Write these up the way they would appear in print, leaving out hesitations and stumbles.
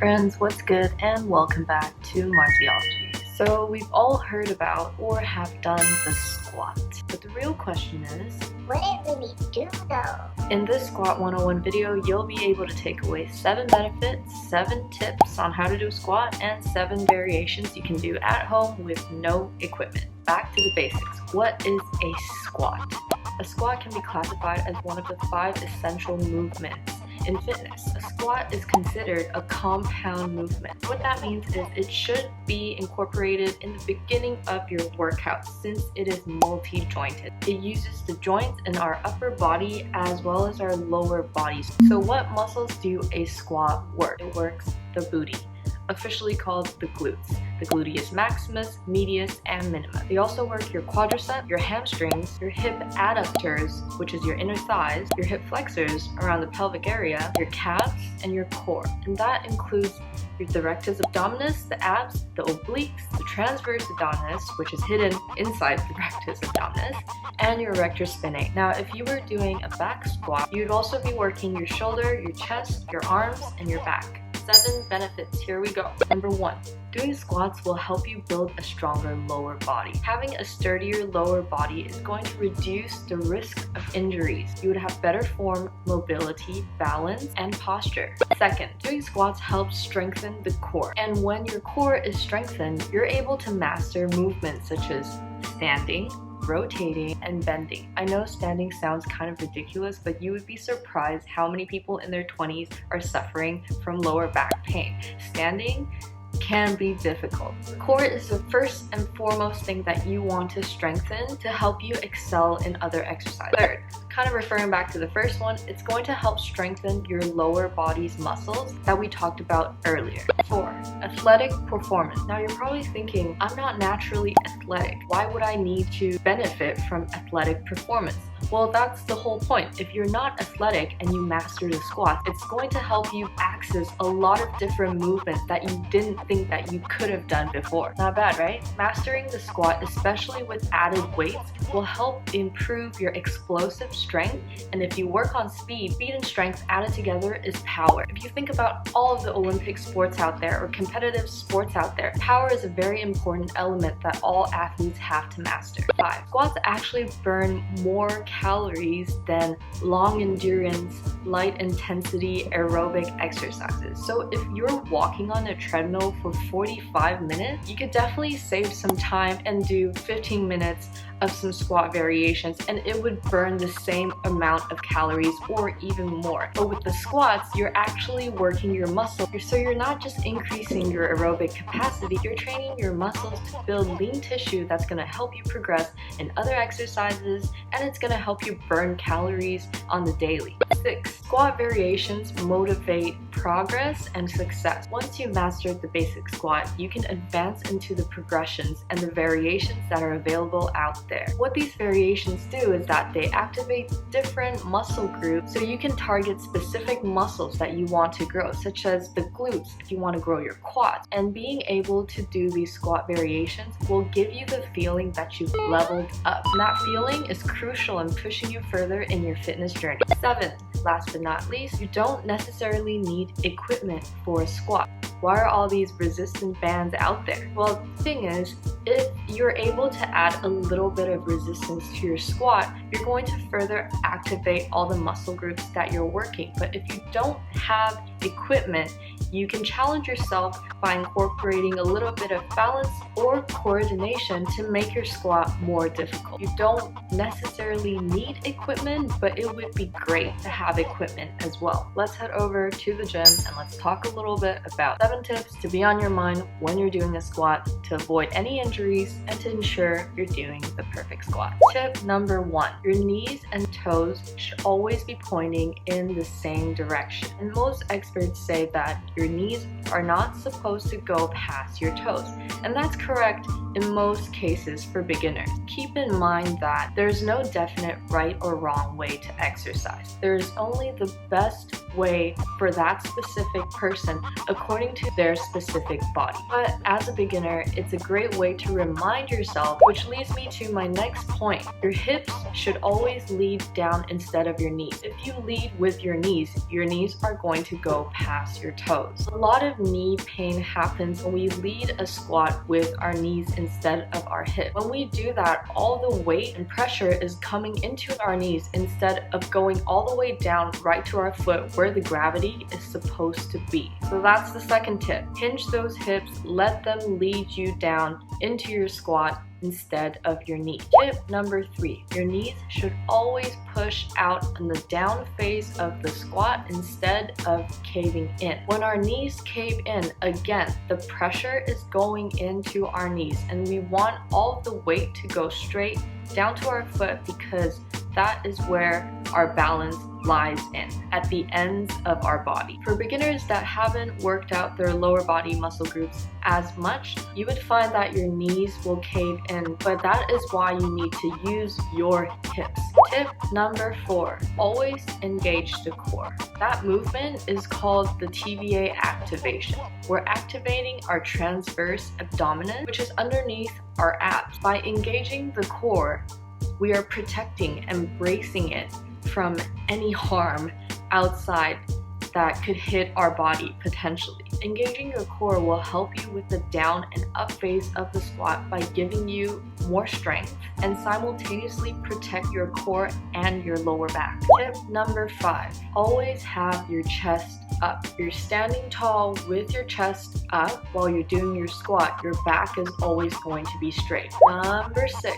friends, what's good, and welcome back to Martiology. So we've all heard about or have done the squat, but the real question is, what it really do though? In this Squat 101 video, you'll be able to take away 7 benefits, 7 tips on how to do a squat, and 7 variations you can do at home with no equipment. Back to the basics. What is a squat? A squat can be classified as one of the 5 essential movements in fitness. A squat is considered a compound movement. What that means is it should be incorporated in the beginning of your workout since it is multi-jointed. It uses the joints in our upper body as well as our lower bodies. So what muscles do a squat work? It works the booty, officially called the glutes, the gluteus maximus, medius, and minima. They also work your quadricep, your hamstrings, your hip adductors, which is your inner thighs, your hip flexors around the pelvic area, your calves, and your core. And that includes the rectus abdominis, the abs, the obliques, the transverse abdominis, which is hidden inside the rectus abdominis, and your rectus spinae. Now, if you were doing a back squat, you'd also be working your shoulder, your chest, your arms, and your back. 7 benefits, here we go. Number 1, doing squats will help you build a stronger lower body. Having a sturdier lower body is going to reduce the risk of injuries. You would have better form, mobility, balance, and posture. Second, doing squats helps strengthen the core. And when your core is strengthened, you're able to master movements such as standing, rotating, and bending. I know standing sounds kind of ridiculous, but you would be surprised how many people in their 20s are suffering from lower back pain. Standing can be difficult. Core is the first and foremost thing that you want to strengthen to help you excel in other exercises. Third, kind of referring back to the first one, it's going to help strengthen your lower body's muscles that we talked about earlier. 4, athletic performance. Now you're probably thinking, I'm not naturally athletic. Why would I need to benefit from athletic performance? Well, that's the whole point. If you're not athletic and you master the squat, it's going to help you access a lot of different movements that you didn't think that you could have done before. Not bad, right? Mastering the squat, especially with added weights, will help improve your explosive strength. And if you work on speed and strength added together is power. If you think about all of the Olympic sports out there or competitive sports out there, power is a very important element that all athletes have to master. 5, squats actually burn more calories than long endurance, light intensity aerobic exercises. So if you're walking on a treadmill for 45 minutes, you could definitely save some time and do 15 minutes of some squat variations, and it would burn the same amount of calories or even more. But with the squats, you're actually working your muscle, so you're not just increasing your aerobic capacity, you're training your muscles to build lean tissue that's going to help you progress in other exercises, and it's going to help you burn calories on the daily. 6, squat variations motivate progress and success. Once you've mastered the basic squat, you can advance into the progressions and the variations that are available out there. What these variations do is that they activate different muscle groups so you can target specific muscles that you want to grow, such as the glutes if you want to grow your quads. And being able to do these squat variations will give you the feeling that you've leveled up. And that feeling is crucial in pushing you further in your fitness journey. 7, last but not least, you don't necessarily need equipment for a squat. Why are all these resistance bands out there? Well, the thing is, if you're able to add a little bit of resistance to your squat, you're going to further activate all the muscle groups that you're working. But if you don't have equipment, you can challenge yourself by incorporating a little bit of balance or coordination to make your squat more difficult. You don't necessarily need equipment, but it would be great to have equipment as well. Let's head over to the gym and let's talk a little bit about 7 tips to be on your mind when you're doing a squat to avoid any injuries and to ensure you're doing the perfect squat. Tip number 1, your knees and toes should always be pointing in the same direction. And most experts say that your knees are not supposed to go past your toes. And that's correct in most cases for beginners. Keep in mind that there's no definite right or wrong way to exercise. There's only the best way for that specific person according to their specific body. But as a beginner, it's a great way to remind yourself, which leads me to my next point. Your hips should always lead down instead of your knees. If you lead with your knees are going to go past your toes. A lot of knee pain happens when we lead a squat with our knees instead of our hips. When we do that, all the weight and pressure is coming into our knees instead of going all the way down right to our foot where the gravity is supposed to be. So that's the second tip. Hinge those hips, let them lead you down into your squat instead of your knee. Tip number 3, your knees should always push out on the down face of the squat instead of caving in. When our knees cave in, again, the pressure is going into our knees and we want all of the weight to go straight down to our foot because that is where our balance lies in, at the ends of our body. For beginners that haven't worked out their lower body muscle groups as much, you would find that your knees will cave in, but that is why you need to use your hips. Tip number 4, always engage the core. That movement is called the TVA activation. We're activating our transverse abdomen, which is underneath our abs. By engaging the core, we are protecting and bracing it from any harm outside that could hit our body potentially. Engaging your core will help you with the down and up phase of the squat by giving you more strength and simultaneously protect your core and your lower back. Tip number 5, always have your chest up. You're standing tall with your chest up while you're doing your squat. Your back is always going to be straight. Number 6,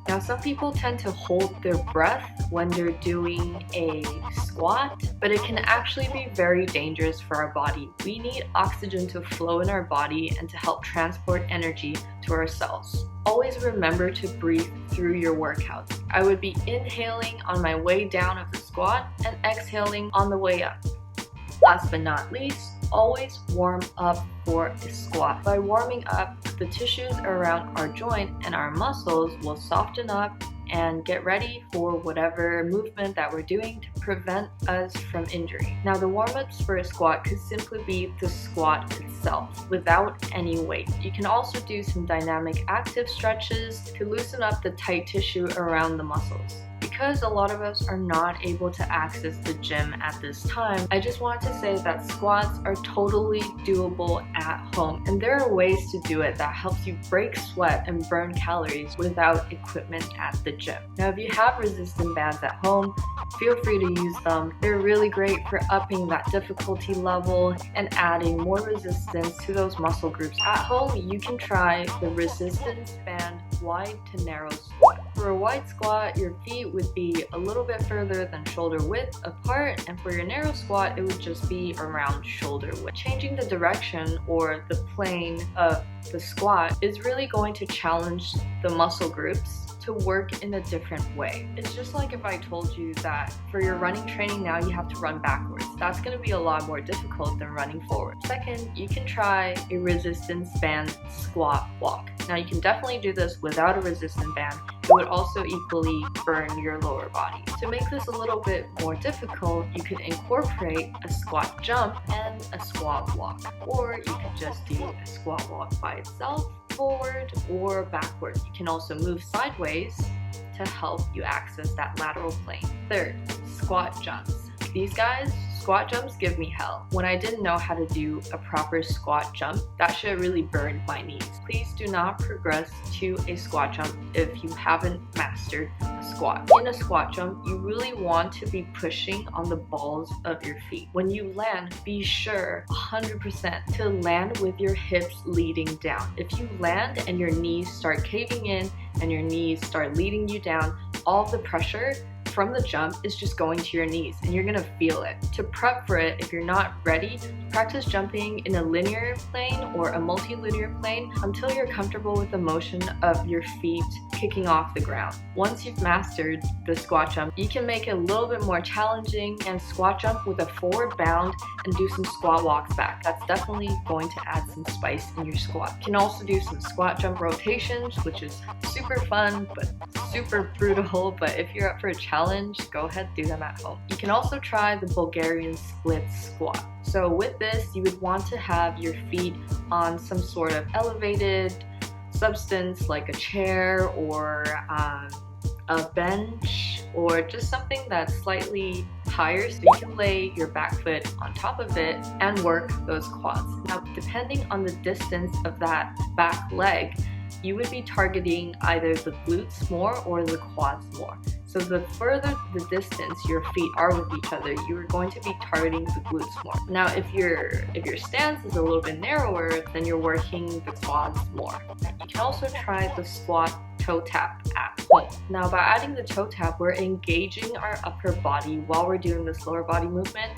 now some people tend to hold their breath when they're doing a squat, but it can actually be very dangerous for our body. We need oxygen to flow in our body and to help transport energy to our cells. Always remember to breathe through your workouts. I would be inhaling on my way down of the squat and exhaling on the way up. Last but not least, always warm up for a squat. By warming up, the tissues around our joint and our muscles will soften up and get ready for whatever movement that we're doing to prevent us from injury. Now, the warm-ups for a squat could simply be the squat itself without any weight. You can also do some dynamic active stretches to loosen up the tight tissue around the muscles. Because a lot of us are not able to access the gym at this time, I just want to say that squats are totally doable at home, and there are ways to do it that helps you break sweat and burn calories without equipment at the gym. Now, if you have resistance bands at home, feel free to use them. They're really great for upping that difficulty level and adding more resistance to those muscle groups. At home, you can try the resistance band wide to narrow squat. For a wide squat, your feet would be a little bit further than shoulder width apart, and for your narrow squat, it would just be around shoulder width. Changing the direction or the plane of the squat is really going to challenge the muscle groups to work in a different way. It's just like if I told you that for your running training now you have to run backwards. That's going to be a lot more difficult than running forward. Second, you can try a resistance band squat walk. Now you can definitely do this without a resistance band. It would also equally burn your lower body. To make this a little bit more difficult, you could incorporate a squat jump and a squat walk. Or you could just do a squat walk by itself, forward or backwards. You can also move sideways to help you access that lateral plane. Third, squat jumps. These guys, squat jumps give me hell. When I didn't know how to do a proper squat jump, that shit really burned my knees. Please do not progress to a squat jump if you haven't mastered a squat. In a squat jump, you really want to be pushing on the balls of your feet. When you land, be sure 100% to land with your hips leading down. If you land and your knees start caving in and your knees start leading you down, all the pressure from the jump is just going to your knees and you're gonna feel it. To prep for it, if you're not ready, practice jumping in a linear plane or a multilinear plane until you're comfortable with the motion of your feet kicking off the ground. Once you've mastered the squat jump, you can make it a little bit more challenging and squat jump with a forward bound and do some squat walks back. That's definitely going to add some spice in your squat. You can also do some squat jump rotations, which is super fun but super brutal, but if you're up for a challenge, go ahead, do them at home. You can also try the Bulgarian split squat. So with this, you would want to have your feet on some sort of elevated substance like a chair or a bench or just something that's slightly higher so you can lay your back foot on top of it and work those quads. Now, depending on the distance of that back leg, you would be targeting either the glutes more or the quads more. So the further the distance your feet are with each other, you are going to be targeting the glutes more. Now, if your stance is a little bit narrower, then you're working the quads more. You can also try the squat toe tap at home. Now, by adding the toe tap, we're engaging our upper body while we're doing this lower body movement.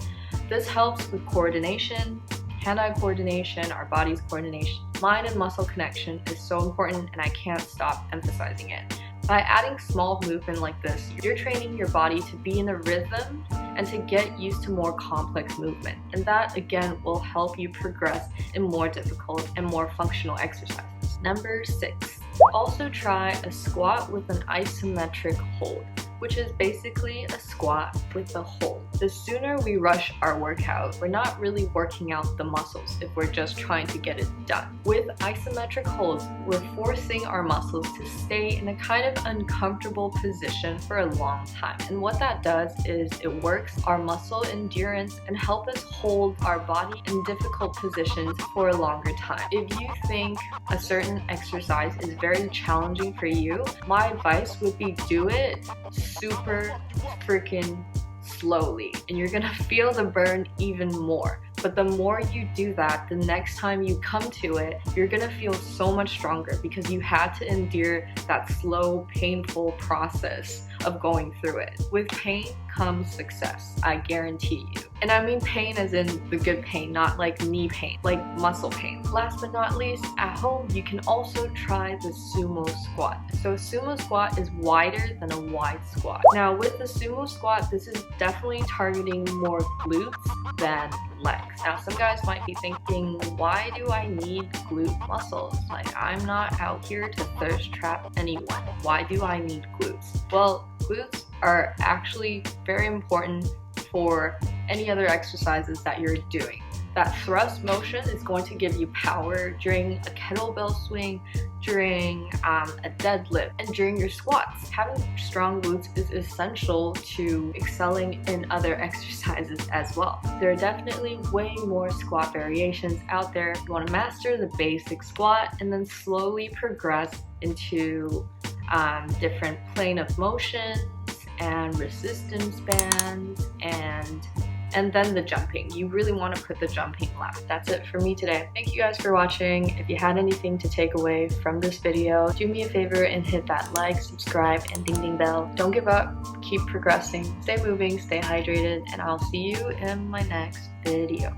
This helps with coordination, hand-eye coordination, our body's coordination. Mind and muscle connection is so important, and I can't stop emphasizing it. By adding small movement like this, you're training your body to be in a rhythm and to get used to more complex movement. And that, again, will help you progress in more difficult and more functional exercises. Number 6, also try a squat with an isometric hold, which is basically a squat with a hold. The sooner we rush our workout, we're not really working out the muscles if we're just trying to get it done. With isometric holds, we're forcing our muscles to stay in a kind of uncomfortable position for a long time. And what that does is it works our muscle endurance and help us hold our body in difficult positions for a longer time. If you think a certain exercise is very challenging for you, my advice would be do it super freaking slowly, and you're gonna feel the burn even more. But the more you do that, the next time you come to it, you're gonna feel so much stronger because you had to endure that slow, painful process of going through it. With pain comes success, I guarantee you. And I mean pain as in the good pain, not like knee pain, like muscle pain. Last but not least, at home, you can also try the sumo squat. So a sumo squat is wider than a wide squat. Now with the sumo squat, this is definitely targeting more glutes than legs. Now some guys might be thinking, why do I need glute muscles? Like, I'm not out here to thirst trap anyone. Why do I need glutes? Well, glutes are actually very important for any other exercises that you're doing. That thrust motion is going to give you power during a kettlebell swing, during a deadlift, and during your squats. Having strong glutes is essential to excelling in other exercises as well. There are definitely way more squat variations out there. You want to master the basic squat and then slowly progress into different plane of motions and resistance bands and then the jumping. You really want to put the jumping last. That's it for me today. Thank you guys for watching. If you had anything to take away from this video, do me a favor and hit that like, subscribe, and ding ding bell. Don't give up, keep progressing, stay moving, stay hydrated, and I'll see you in my next video.